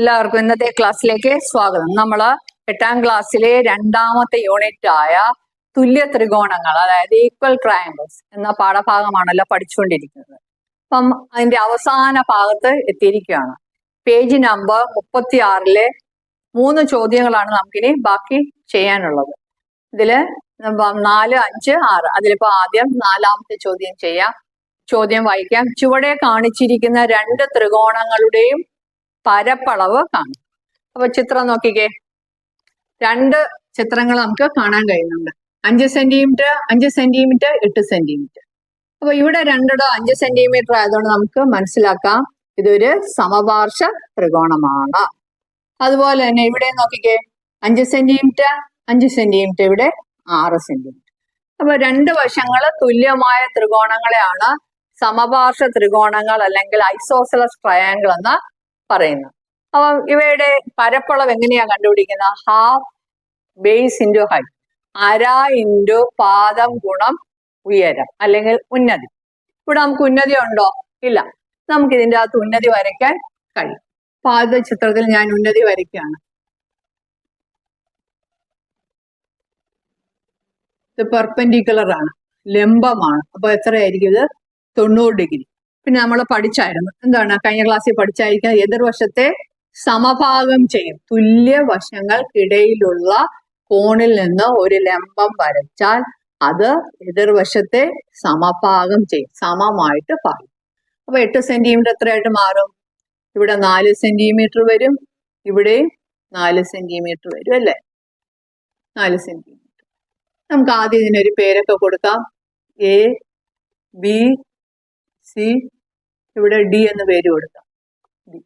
എല്ലാവർക്കും ഇന്നത്തെ ക്ലാസ്സിലേക്ക് സ്വാഗതം. നമ്മൾ 8ാം ക്ലാസ്സിലെ രണ്ടാമത്തെ യൂണിറ്റ് ആയ തുല്യ ത്രികോണങ്ങൾ, അതായത് ഈക്വൽ ട്രയാങ്കിൾസ് എന്ന പാഠഭാഗമാണല്ലോ പഠിച്ചുകൊണ്ടിരിക്കുന്നത്. അപ്പം അതിന്റെ അവസാന ഭാഗത്ത് എത്തിയിരിക്കുകയാണ്. പേജ് നമ്പർ 36-ലെ 3 ചോദ്യങ്ങളാണ് നമുക്കിനി ബാക്കി ചെയ്യാനുള്ളത്. ഇതില് 4, 5, 6. അതിലിപ്പോ ആദ്യം 4ാമത്തെ ചോദ്യം ചെയ്യാം. ചോദ്യം വായിക്കാം. ചുവടെ കാണിച്ചിരിക്കുന്ന 2 ത്രികോണങ്ങളുടെയും പരപ്പളവ് കാണും. അപ്പൊ ചിത്രം നോക്കിക്കേ. 2 ചിത്രങ്ങൾ നമുക്ക് കാണാൻ കഴിയുന്നുണ്ട്. 5 സെന്റിമീറ്റർ, 5 സെന്റിമീറ്റർ, 8 സെന്റിമീറ്റർ. അപ്പൊ ഇവിടെ 2 5 സെന്റിമീറ്റർ ആയതുകൊണ്ട് നമുക്ക് മനസ്സിലാക്കാം ഇതൊരു സമപാർശ്വ ത്രികോണമാണ്. അതുപോലെ തന്നെ ഇവിടെ നോക്കിക്കേ, 5 സെന്റിമീറ്റർ, 5 സെന്റിമീറ്റർ, ഇവിടെ 6 സെന്റിമീറ്റർ. അപ്പൊ 2 വശങ്ങൾ തുല്യമായ ത്രികോണങ്ങളെയാണ് സമപാർശ്വ ത്രികോണങ്ങൾ അല്ലെങ്കിൽ ഐസോസെലസ് ട്രയാങ്കിൾ എന്ന് പറയുന്നത്. അപ്പൊ ഇവയുടെ പരപ്പളവ് എങ്ങനെയാ കണ്ടുപിടിക്കുന്നത്? ഹാഫ് ബേസ് ഇൻറ്റു ഹൈറ്റ്, അര ഇൻറ്റു പാദം ഗുണം ഉയരം അല്ലെങ്കിൽ ഉന്നതി. ഇവിടെ നമുക്ക് ഉന്നതി ഉണ്ടോ? ഇല്ല. നമുക്ക് ഇതിൻ്റെ അകത്ത് ഉന്നതി വരയ്ക്കാൻ കഴിയും. അപ്പൊ ആദ്യ ചിത്രത്തിൽ ഞാൻ ഉന്നതി വരയ്ക്കുകയാണ്. ഇത് പെർപെൻഡിക്കുലർ ആണ്, ലംബമാണ്. അപ്പൊ എത്രയായിരിക്കും ഇത്? 90 ഡിഗ്രി. പിന്നെ നമ്മൾ പഠിച്ചായിരുന്നു, എന്താണ് കഴിഞ്ഞ ക്ലാസ്സിൽ പഠിച്ചായിരിക്കും, എതിർവശത്തെ സമഭാഗം ചെയ്യും. തുല്യ വശങ്ങൾക്കിടയിലുള്ള കോണിൽ നിന്ന് ഒരു ലംബം വരച്ചാൽ അത് എതിർവശത്തെ സമഭാഗം ചെയ്യും, സമമായിട്ട് പായും. അപ്പൊ 8 സെന്റിമീറ്റർ എത്രയായിട്ട് മാറും? ഇവിടെ 4 സെന്റിമീറ്റർ വരും, ഇവിടെ 4 സെന്റിമീറ്റർ വരും, അല്ലേ? 4 സെന്റിമീറ്റർ. നമുക്ക് ആദ്യം ഇതിനൊരു പേരൊക്കെ കൊടുക്കാം. എ, ബി, സി, ഇവിടെ ഡി എന്ന് പേര് കൊടുക്കാം. ഡി.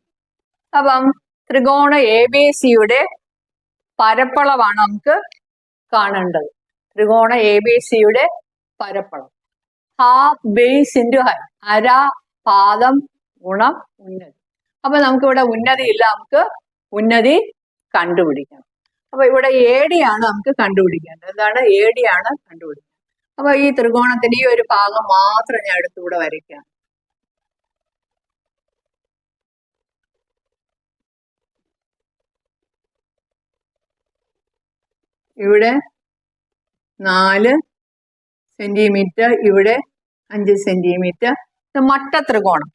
അപ്പം ത്രികോണ എ ബി സിയുടെ പരപ്പളവാണ് നമുക്ക് കാണേണ്ടത്. ത്രികോണ എ ബി സിയുടെ പരപ്പളവ് ഹാഫ് ബേസ് ഇൻറ്റു ഹൈറ്റ്, അര പാദം ഗുണം ഉന്നതി. അപ്പൊ നമുക്ക് ഇവിടെ ഉന്നതി ഇല്ല, നമുക്ക് ഉന്നതി കണ്ടുപിടിക്കണം. അപ്പൊ ഇവിടെ എ ഡി ആണ് നമുക്ക് കണ്ടുപിടിക്കേണ്ടത്. എന്താണ്? എ ഡി ആണ് കണ്ടുപിടിക്കുന്നത്. അപ്പൊ ഈ ത്രികോണത്തിന്റെ ഈ ഒരു ഭാഗം മാത്രം ഞാൻ എടുത്തുകൂടെ വരയ്ക്കാം. ഇവിടെ 4 സെന്റിമീറ്റർ, ഇവിടെ 5 സെന്റിമീറ്റർ. മട്ട ത്രികോണം.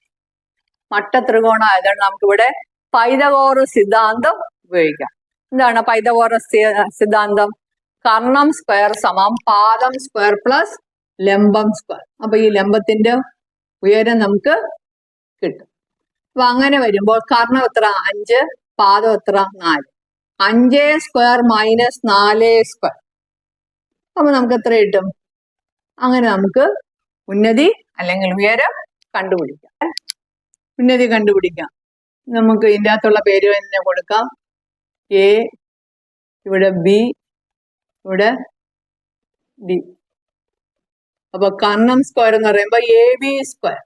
മട്ട ത്രികോണം ആയതുകൊണ്ട് നമുക്കിവിടെ പൈതഗോറസ് സിദ്ധാന്തം ഉപയോഗിക്കാം. എന്താണ് പൈതഗോറസ് സിദ്ധാന്തം? കർണം സ്ക്വയർ സമം പാദം സ്ക്വയർ പ്ലസ് ലംബം സ്ക്വയർ. അപ്പൊ ഈ ലംബത്തിന്റെ ഉയരം നമുക്ക് കിട്ടും. അപ്പൊ അങ്ങനെ വരുമ്പോൾ കർണം എത്ര? 5, പാദം എത്ര? 4. 5 സ്ക്വയർ മൈനസ് 4 സ്ക്വയർ. അപ്പൊ നമുക്ക് എത്ര കിട്ടും? അങ്ങനെ നമുക്ക് ഉന്നതി അല്ലെങ്കിൽ ഉയരം കണ്ടുപിടിക്കാം. ഉന്നതി കണ്ടുപിടിക്കാം. നമുക്ക് ഇതിൻ്റെ അകത്തുള്ള പേര് തന്നെ കൊടുക്കാം. എ, ഇവിടെ ബി, ഇവിടെ ഡി. അപ്പൊ കർണം സ്ക്വയർ എന്ന് പറയുമ്പോൾ A B square.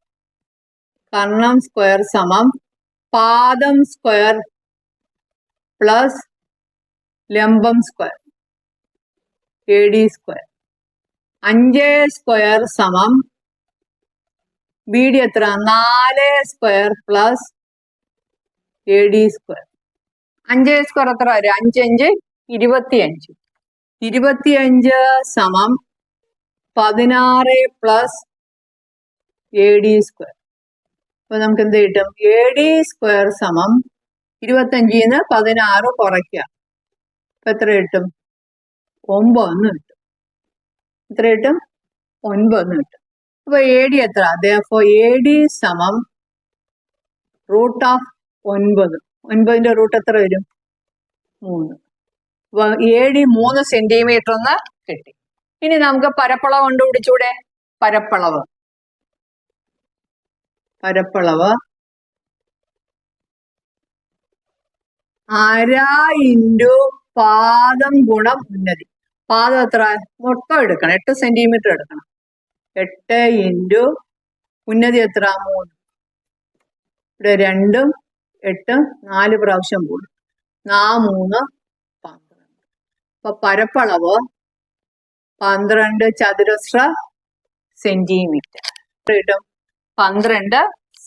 Karnam square സമം പാദം സ്ക്വയർ പ്ലസ് ലംബം square, A D square. 5 square സമം ബി ഡി എത്ര? 4 square plus A D square. 5 square എത്ര വരും? 5 5 25. 25 സമം 16 പ്ലസ് എ ഡി സ്ക്വയർ. അപ്പൊ നമുക്ക് എന്ത് കിട്ടും? എ ഡി സ്ക്വയർ സമം 25-ന്ന് 16 കുറയ്ക്കുക. അപ്പൊ എത്ര കിട്ടും? 9 കിട്ടും. എത്ര കിട്ടും? 9 കിട്ടും. അപ്പൊ എ ഡി എത്ര? അപ്പൊ എ ഡി സമം റൂട്ട് ഓഫ് 9. 9ന്റെ റൂട്ട് എത്ര വരും? 3. അപ്പൊ എ ഡി 3 സെന്റിമീറ്റർ എന്ന് കിട്ടി. ഇനി നമുക്ക് പരപ്പളവ് കണ്ടുപിടിച്ചൂടെ? പരപ്പളവ് അര ഇൻറ്റു പാദം ഗുണം ഉന്നതി. പാദം എത്ര? മൊത്തം എടുക്കണം, 8 സെന്റിമീറ്റർ എടുക്കണം. 8 ഇൻറ്റു ഉന്നതി എത്ര? 3. ഇവിടെ 2ഉം 8ഉം 4 പ്രാവശ്യം കൂടും. 4 3 12. അപ്പൊ പരപ്പളവ് 12 ചതുരശ്ര സെന്റിമീറ്റർ കിട്ടും. 12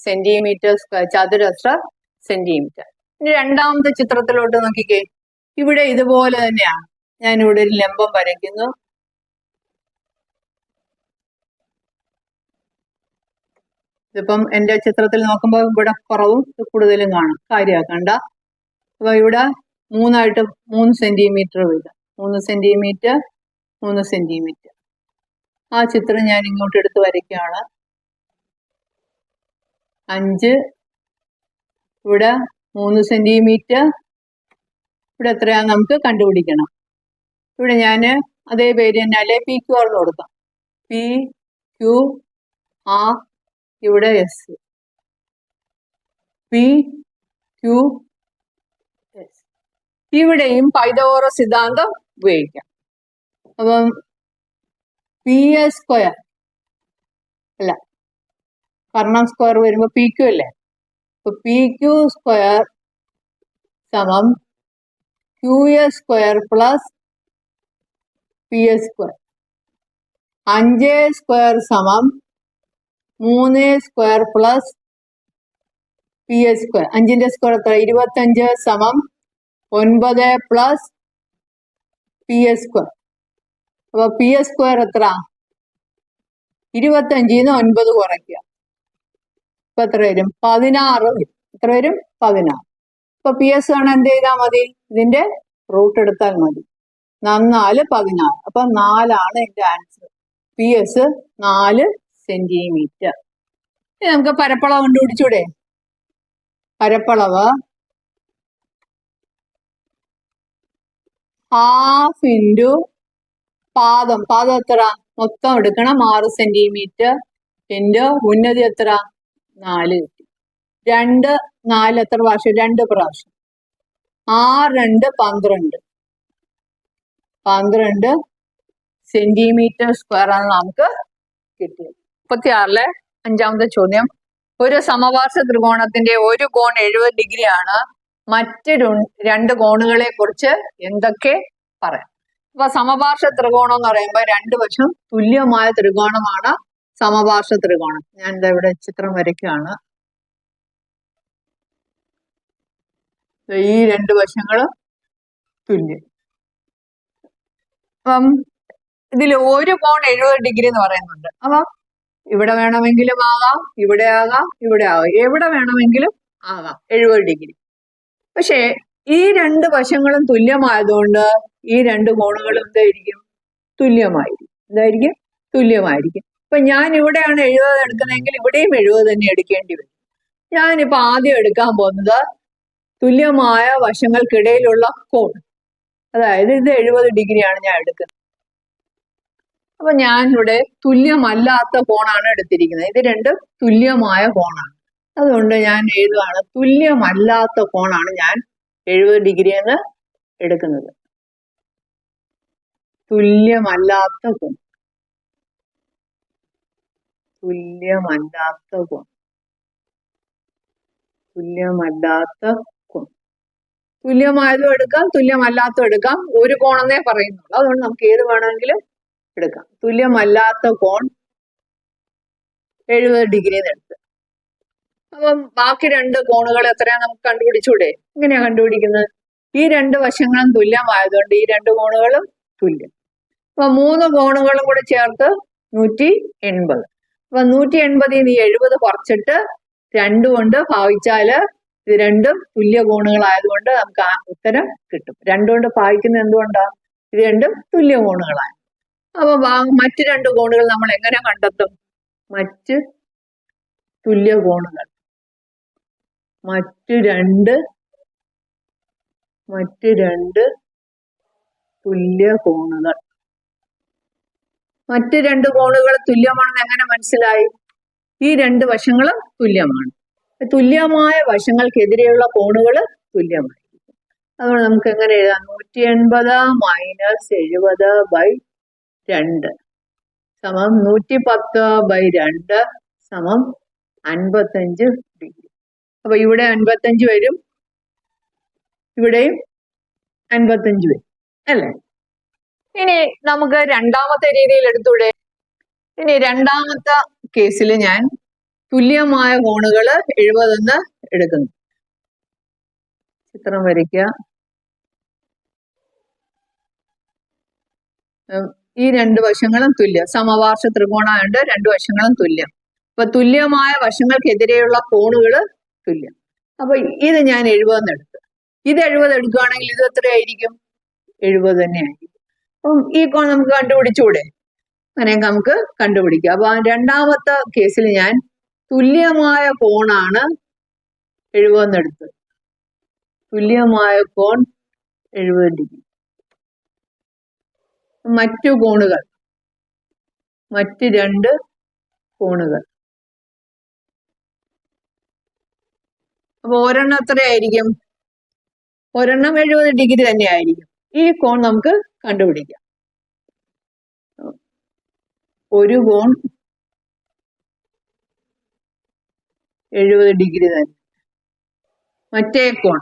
സെന്റിമീറ്റർ ചതുരശ്ര സെന്റിമീറ്റർ. ഇനി രണ്ടാമത്തെ ചിത്രത്തിലോട്ട് നോക്കിക്കേ. ഇവിടെ ഇതുപോലെ തന്നെയാണ്. ഞാൻ ഇവിടെ ഒരു ലംബം വരയ്ക്കുന്നു. ഇതിപ്പം എന്റെ ചിത്രത്തിൽ നോക്കുമ്പോൾ ഇവിടെ കുറവും കൂടുതലും കാണും, കാര്യമാക്കണ്ട. അപ്പൊ ഇവിടെ 3 സെന്റിമീറ്റർ വീതം, 3 സെന്റിമീറ്റർ 3 സെന്റിമീറ്റർ. ആ ചിത്രം ഞാൻ ഇങ്ങോട്ട് എടുത്ത് വരയ്ക്കുകയാണ്. 5, ഇവിടെ 3 സെന്റിമീറ്റർ, ഇവിടെ എത്രയാന്ന് നമുക്ക് കണ്ടുപിടിക്കണം. ഇവിടെ ഞാൻ അതേ പേര് തന്നെ അല്ലെ പി ക്യു ആർ കൊടുക്കാം. പി ക്യു ആർ, ഇവിടെ എസ്, പി ക്യു എസ്. ഇവിടെയും പൈതഗോറസ് സിദ്ധാന്തം ഉപയോഗിക്കാം. അപ്പം പി എ സ്ക്വയർ അല്ല, കർണം സ്ക്വയർ വരുമ്പോ പി ക്യു അല്ലേ. അപ്പൊ പി ക്യു സ്ക്വയർ സമം Q A square plus P A square. 5 square സമം 3 square plus P A square. 5ന്റെ സ്ക്വയർ എത്ര? 25 സമം 9 പ്ലസ് പി എ സ്ക്വയർ. അപ്പൊ പി എ സ്ക്വയർ എത്ര? 25ന്ന് 9 കുറയ്ക്കുക. ഇപ്പൊ എത്ര വരും? 16 വരും. എത്ര വരും? 16. ഇപ്പൊ പി എസ് ആണ് എന്ത് ചെയ്താൽ മതി? ഇതിന്റെ റൂട്ട് എടുത്താൽ മതി. 4 16. അപ്പൊ 4 എന്റെ ആൻസർ. P S 4 centimetre. ഇനി നമുക്ക് പരപ്പളവ് കണ്ടുപിടിച്ചൂടെ? പരപ്പളവ് ഹാഫ് ഇൻറ്റു പാദം. പാദം എത്ര? മൊത്തം എടുക്കണം 6 സെന്റിമീറ്റർ ഇൻറ്റു ഉന്നതി എത്ര? 4 കിട്ടി. 2 4 എത്ര പ്രാവശ്യം? 2 പ്രാവശ്യം. 6 2 12. 12 സെന്റിമീറ്റർ സ്ക്വയർ ആണ് നമുക്ക് കിട്ടിയത്. 36-ലെ 5-ാമത്തെ ചോദ്യം. ഒരു സമപാർശ്വ ത്രികോണത്തിന്റെ ഒരു കോൺ 70 ഡിഗ്രിയാണ്. മറ്റ് 2 കോണുകളെ കുറിച്ച് എന്തൊക്കെ പറയാം? അപ്പൊ സമപാർശ്വ ത്രികോണം എന്ന് പറയുമ്പോൾ 2 വശം തുല്യമായ ത്രികോണമാണ് സമപാർശ്വ ത്രികോണം. ഞാൻ എന്താ ഇവിടെ ചിത്രം വരയ്ക്കുകയാണ്. ഈ 2 വശങ്ങളും തുല്യം. അപ്പം ഇതിൽ ഒരു കോൺ 70 ഡിഗ്രി എന്ന് പറയുന്നുണ്ട്. അപ്പൊ ഇവിടെ വേണമെങ്കിലും ആകാം, ഇവിടെ ആകാം, ഇവിടെ ആകാം, എവിടെ വേണമെങ്കിലും ആകാം 70 ഡിഗ്രി. പക്ഷെ ഈ 2 വശങ്ങളും തുല്യമായതുകൊണ്ട് ഈ 2 കോണുകളും എന്തായിരിക്കും? തുല്യമായിരിക്കും. എന്തായിരിക്കും? തുല്യമായിരിക്കും. ഇപ്പൊ ഞാൻ ഇവിടെയാണ് 70 എടുക്കുന്നതെങ്കിൽ ഇവിടെയും 70 തന്നെ എടുക്കേണ്ടി വരും. ഞാനിപ്പോ ആദ്യം എടുക്കാൻ പോകുന്നത് തുല്യമായ വശങ്ങൾക്കിടയിലുള്ള കോൺ, അതായത് ഇത് 70 ഡിഗ്രിയാണ് ഞാൻ എടുക്കുന്നത്. അപ്പൊ ഞാൻ ഇവിടെ തുല്യമല്ലാത്ത കോണാണ് എടുത്തിരിക്കുന്നത്. ഇത് 2 തുല്യമായ കോണാണ്. അതുകൊണ്ട് ഞാൻ എഴുതുകയാണ് തുല്യമല്ലാത്ത കോണാണ് ഞാൻ 70 ഡിഗ്രി എന്ന് എടുക്കുന്നത്. തുല്യമല്ലാത്ത കോൺ, തുല്യമല്ലാത്ത കോൺ, തുല്യമല്ലാത്ത കോൺ. തുല്യമായതും എടുക്കാം, തുല്യമല്ലാത്തതും എടുക്കാം. ഒരു കോണെന്നേ പറയുന്നുള്ളൂ. അതുകൊണ്ട് നമുക്ക് ഏത് വേണമെങ്കിലും എടുക്കാം. തുല്യമല്ലാത്ത കോൺ 70 ഡിഗ്രി എടുത്ത്. അപ്പം ബാക്കി 2 കോണുകൾ എത്രയാ നമുക്ക് കണ്ടുപിടിച്ചൂടെ? എങ്ങനെയാ കണ്ടുപിടിക്കുന്നത്? ഈ 2 വശങ്ങളും തുല്യമായതുകൊണ്ട് ഈ 2 കോണുകളും തുല്യം. അപ്പൊ 3 കോണുകളും കൂടെ ചേർത്ത് 180. അപ്പൊ 180 70 കുറച്ചിട്ട് 2 കൊണ്ട് ഭാഗിച്ചാല് ഇത് 2ഉം തുല്യ കോണുകളായതുകൊണ്ട് നമുക്ക് ആ ഉത്തരം കിട്ടും. 2 കൊണ്ട് ഭാഗിക്കുന്നത് എന്തുകൊണ്ടാ? ഇത് 2ഉം തുല്യ കോണുകളാണ്. അപ്പൊ മറ്റ് 2 കോണുകൾ നമ്മൾ എങ്ങനെ കണ്ടെത്തും? മറ്റ് തുല്യ കോണുകൾ, മറ്റ് രണ്ട് തുല്യ കോണുകൾ. മറ്റ് 2 കോണുകൾ തുല്യമാണെന്ന് എങ്ങനെ മനസ്സിലായി? ഈ 2 വശങ്ങളും തുല്യമാണ്. തുല്യമായ വശങ്ങൾക്കെതിരെയുള്ള കോണുകൾ തുല്യമായിരിക്കും. അതുകൊണ്ട് നമുക്ക് എങ്ങനെ എഴുതാം? 180 - 70/2 സമം 110/2 സമം 55 ഡിഗ്രി. അപ്പൊ ഇവിടെ 55 വരും, ഇവിടെയും 55 വരും അല്ലേ? ഇനി നമുക്ക് രണ്ടാമത്തെ രീതിയിൽ എടുത്തൂടെ? ഇനി രണ്ടാമത്തെ കേസിൽ ഞാൻ തുല്യമായ കോണുകൾ 70 എന്ന് എടുക്കുന്നു. ചിത്രം വരയ്ക്കുക. ഈ രണ്ട് വശങ്ങളും തുല്യം. സമപാർശ്വ ത്രികോണമായിട്ട് രണ്ട് വശങ്ങളും തുല്യം. അപ്പൊ തുല്യമായ വശങ്ങൾക്കെതിരെയുള്ള കോണുകൾ തുല്യം. അപ്പൊ ഇത് ഞാൻ 70 എടുത്തു. ഇത് 70 എടുക്കുകയാണെങ്കിൽ ഇത് എത്രയായിരിക്കും? 70 തന്നെ ആയിരിക്കും. അപ്പം ഈ കോൺ നമുക്ക് കണ്ടുപിടിച്ചൂടെ? അങ്ങനെ നമുക്ക് കണ്ടുപിടിക്കാം. അപ്പൊ രണ്ടാമത്തെ കേസിൽ ഞാൻ തുല്യമായ കോണാണ് 70 എടുത്തത്. തുല്യമായ കോൺ 70 ഡിഗ്രി. മറ്റു കോണുകൾ, മറ്റ് രണ്ട് കോണുകൾ. അപ്പൊ ഒരെണ്ണം എത്രയായിരിക്കും? ഒരെണ്ണം 70 ഡിഗ്രി തന്നെ ആയിരിക്കും. ഈ കോൺ നമുക്ക് കണ്ടുപിടിക്കാം. ഒരു കോൺ 70 ഡിഗ്രി തന്നെ. മറ്റേ കോൺ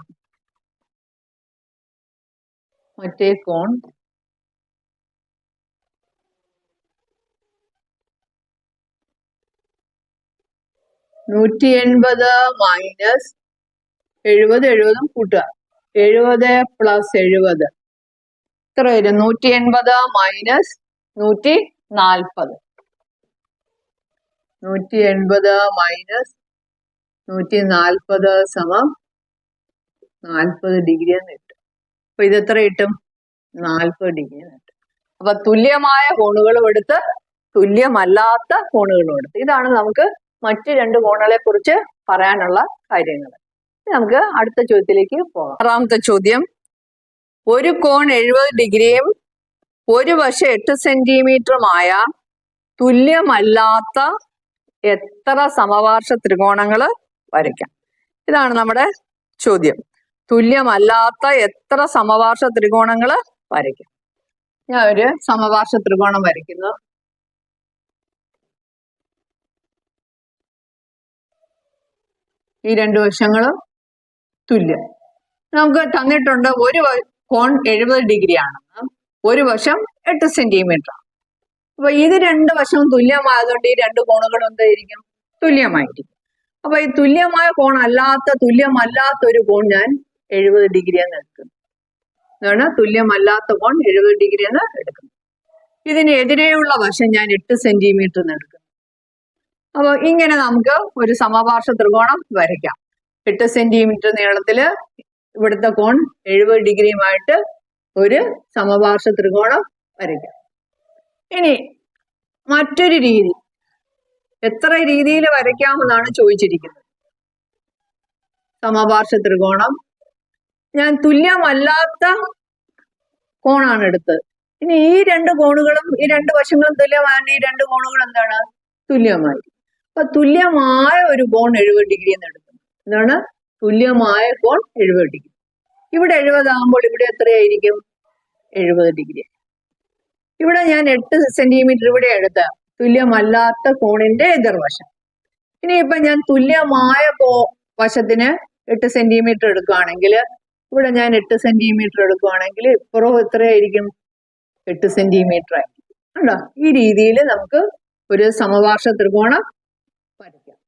180 മൈനസ് 70, 70 കൂട്ടുക. 70 പ്ലസ് 70 എത്ര വരും? 180 മൈനസ് 140. 180 മൈനസ് 140 സമം 40 ഡിഗ്രി എന്ന് കിട്ടും. അപ്പൊ ഇത് എത്ര കിട്ടും? 40 ഡിഗ്രി എന്ന് കിട്ടും. അപ്പൊ തുല്യമായ കോണുകളും എടുത്ത് തുല്യമല്ലാത്ത കോണുകളും എടുത്ത്. ഇതാണ് നമുക്ക് മറ്റ് രണ്ട് കോണുകളെ കുറിച്ച് പറയാനുള്ള കാര്യങ്ങൾ. നമുക്ക് അടുത്ത ചോദ്യത്തിലേക്ക് പോകാം. ആറാമത്തെ ചോദ്യം, ഒരു കോൺ 70 ഡിഗ്രിയും ഒരു വശം 8 സെന്റിമീറ്ററുമായ തുല്യമല്ലാത്ത എത്ര സമപാർശ്വ ത്രികോണങ്ങൾ വരയ്ക്കാം? ഇതാണ് നമ്മുടെ ചോദ്യം. തുല്യമല്ലാത്ത എത്ര സമപാർശ്വ ത്രികോണങ്ങൾ വരയ്ക്കാം? ഞാൻ ഒരു സമപാർശ്വ ത്രികോണം വരയ്ക്കുന്നു. ഈ രണ്ട് വശങ്ങളും തുല്യം. നമുക്ക് തന്നിട്ടുണ്ട് ഒരു കോൺ 70 ഡിഗ്രി ആണെന്ന്, ഒരു വശം 8 സെന്റിമീറ്റർ. അപ്പൊ ഇത് രണ്ട് വശവും തുല്യമായതുകൊണ്ട് ഈ രണ്ട് കോണുകളും എന്തായിരിക്കും? തുല്യമായിരിക്കും. അപ്പൊ ഈ തുല്യമായ കോൺ തുല്യമല്ലാത്ത ഒരു കോൺ ഞാൻ 70 ഡിഗ്രി എന്ന് എടുക്കുന്നു. ഇതാണ് തുല്യമല്ലാത്ത കോൺ 70 ഡിഗ്രി എന്ന് എടുക്കുന്നു. ഇതിനെതിരെയുള്ള വശം ഞാൻ 8 സെന്റിമീറ്റർ എന്ന് എടുക്കുന്നു. അപ്പൊ ഇങ്ങനെ നമുക്ക് ഒരു സമപാർശ്വ ത്രികോണം വരയ്ക്കാം. 8 സെന്റിമീറ്റർ നീളത്തില് ഇവിടുത്തെ കോൺ 70 ഡിഗ്രിയുമായിട്ട് ഒരു സമപാർശ്വ ത്രികോണം വരയ്ക്കാം. ഇനി മറ്റൊരു രീതി, എത്ര രീതിയിൽ വരയ്ക്കാമെന്നാണ് ചോദിച്ചിരിക്കുന്നത്. സമപാർശ്വ ത്രികോണം ഞാൻ തുല്യമല്ലാത്ത കോണാണ് എടുത്തത്. ഇനി ഈ രണ്ട് കോണുകളും ഈ രണ്ട് വശങ്ങളും തുല്യമാണ്. ഈ രണ്ട് കോണുകൾ എന്താണ്? തുല്യമായി. അപ്പൊ തുല്യമായ ഒരു കോൺ 70 ഡിഗ്രി എന്ന് എടുക്കുന്നു. എന്താണ്? തുല്യമായ കോൺ 70 ഡിഗ്രി. ഇവിടെ 70 ആകുമ്പോൾ ഇവിടെ എത്രയായിരിക്കും? 70 ഡിഗ്രി. ഇവിടെ ഞാൻ 8 സെന്റിമീറ്റർ ഇവിടെ എടുത്ത തുല്യമല്ലാത്ത കോണിന്റെ എതിർവശം. ഇനിയിപ്പൊ ഞാൻ തുല്യമായ വശത്തിന് 8 സെന്റിമീറ്റർ എടുക്കുകയാണെങ്കിൽ ഇവിടെ ഞാൻ 8 സെന്റിമീറ്റർ എടുക്കുകയാണെങ്കിൽ ഇപ്പുറവും എത്രയായിരിക്കും? 8 സെന്റിമീറ്റർ ആയിരിക്കും. കണ്ടോ? ഈ രീതിയിൽ നമുക്ക് ഒരു സമപാർശ്വ ത്രികോണം വരയ്ക്കാം.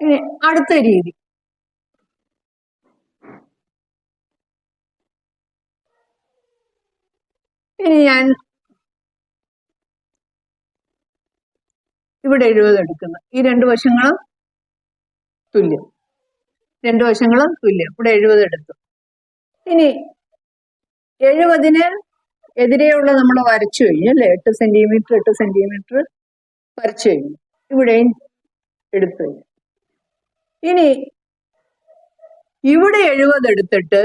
ഇനി അടുത്ത രീതി, ഇനി ഞാൻ ഇവിടെ 70 എടുക്കുന്നു. ഈ രണ്ട് വശങ്ങളും തുല്യം, രണ്ട് വശങ്ങളും തുല്യം. ഇവിടെ 70 എടുത്തു. ഇനി 70-ന് എതിരെയുള്ള നമ്മൾ വരച്ചു കഴിഞ്ഞു അല്ലെ? 8 സെന്റിമീറ്റർ 8 സെന്റിമീറ്റർ വരച്ചു കഴിഞ്ഞു. ഇവിടെയും എടുത്തു കഴിഞ്ഞു. ഇനി ഇവിടെ 70 എടുത്തിട്ട്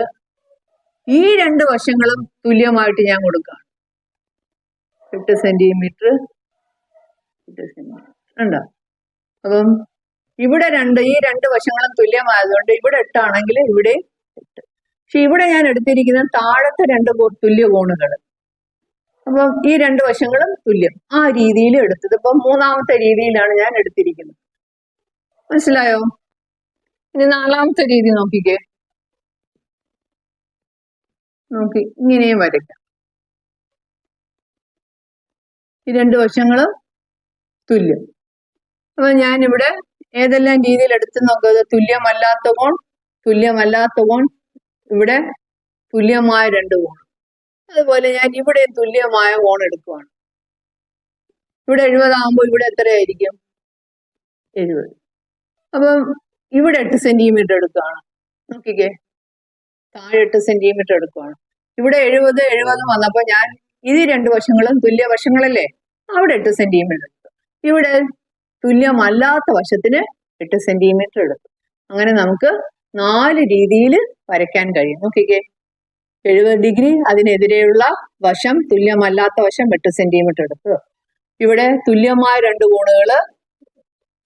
ഈ രണ്ട് വശങ്ങളും തുല്യമായിട്ട് ഞാൻ കൊടുക്കുകയാണ്. 8 സെന്റിമീറ്റർ 8 സെന്റിമീറ്റർ ഉണ്ടോ? അപ്പം ഇവിടെ ഈ രണ്ട് വശങ്ങളും തുല്യമായതുകൊണ്ട് ഇവിടെ 8 ആണെങ്കിൽ ഇവിടെ 8. പക്ഷെ ഇവിടെ ഞാൻ എടുത്തിരിക്കുന്ന താഴത്തെ രണ്ട് തുല്യ കോണുകൾ. അപ്പം ഈ രണ്ട് വശങ്ങളും തുല്യം. ആ രീതിയിൽ എടുത്തത്. ഇപ്പം മൂന്നാമത്തെ രീതിയിലാണ് ഞാൻ എടുത്തിരിക്കുന്നത്. മനസ്സിലായോ? ഇനി നാലാമത്തെ രീതി നോക്കിക്കേ. നോക്കി ഇങ്ങനെയും വരയ്ക്കാം. ഈ രണ്ട് വശങ്ങളും തുല്യം. അപ്പൊ ഞാനിവിടെ ഏതെല്ലാം രീതിയിൽ എടുത്ത് നോക്കുന്നത്? തുല്യമല്ലാത്ത കോൺ, തുല്യമല്ലാത്ത കോൺ, ഇവിടെ തുല്യമായ 2 കോൺ. അതുപോലെ ഞാൻ ഇവിടെ തുല്യമായ കോൺ എടുക്കുവാണ്. ഇവിടെ 70 ആകുമ്പോൾ ഇവിടെ എത്രയായിരിക്കും? 70. അപ്പം ഇവിടെ 8 സെന്റിമീറ്റർ എടുക്കുകയാണ്. നോക്കിക്കേ, താഴെ 8 സെന്റിമീറ്റർ എടുക്കുകയാണ്. ഇവിടെ 70 വന്നപ്പോൾ ഞാൻ ഈ 2 വശങ്ങളും തുല്യ വശങ്ങളല്ലേ, അവിടെ 8 സെന്റിമീറ്റർ എടുത്തു. ഇവിടെ തുല്യമല്ലാത്ത വശത്തിന് 8 സെന്റിമീറ്റർ എടുത്തു. അങ്ങനെ നമുക്ക് 4 രീതിയിൽ വരയ്ക്കാൻ കഴിയും. നോക്കിക്കേ, 70 ഡിഗ്രി, അതിനെതിരെയുള്ള വശം, തുല്യമല്ലാത്ത വശം 8 സെന്റിമീറ്റർ എടുത്തു. ഇവിടെ തുല്യമായ 2 കോണുകൾ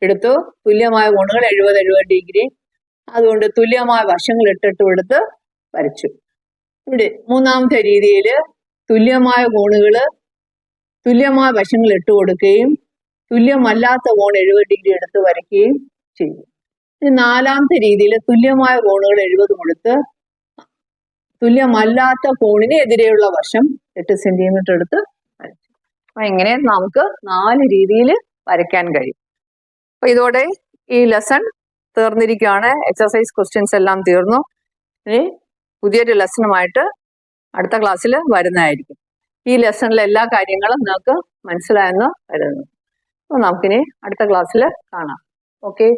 എടുത്തു. തുല്യമായ കോണുകൾ 70 ഡിഗ്രി. അതുകൊണ്ട് തുല്യമായ വശങ്ങൾ 8 എടുത്ത് വരച്ചു. ഇവിടെ മൂന്നാമത്തെ രീതിയിൽ തുല്യമായ കോണുകൾ, തുല്യമായ വശങ്ങൾ 8 കൊടുക്കുകയും തുല്യമല്ലാത്ത കോൺ 70 ഡിഗ്രി എടുത്ത് വരയ്ക്കുകയും ചെയ്തു. ഇനി നാലാമത്തെ രീതിയിൽ തുല്യമായ കോണുകൾ 70 കൊടുത്ത് തുല്യമല്ലാത്ത കോണിന് എതിരെയുള്ള വശം 8 സെന്റിമീറ്റർ എടുത്ത് വരച്ചു. അപ്പൊ ഇങ്ങനെ നമുക്ക് 4 രീതിയിൽ വരയ്ക്കാൻ കഴിയും. അപ്പൊ ഇതോടെ ഈ ലെസൺ തീർന്നിരിക്കുകയാണ്. എക്സസൈസ് ക്വസ്റ്റ്യൻസ് എല്ലാം തീർന്നു. ഇനി പുതിയൊരു ലെസണുമായിട്ട് അടുത്ത ക്ലാസ്സിൽ വരുന്നതായിരിക്കും. ഈ ലെസണിലെ എല്ലാ കാര്യങ്ങളും നിങ്ങൾക്ക് മനസ്സിലായെന്ന് കരുതുന്നു. അപ്പൊ നമുക്കിനി അടുത്ത ക്ലാസ്സിൽ കാണാം. ഓക്കെ.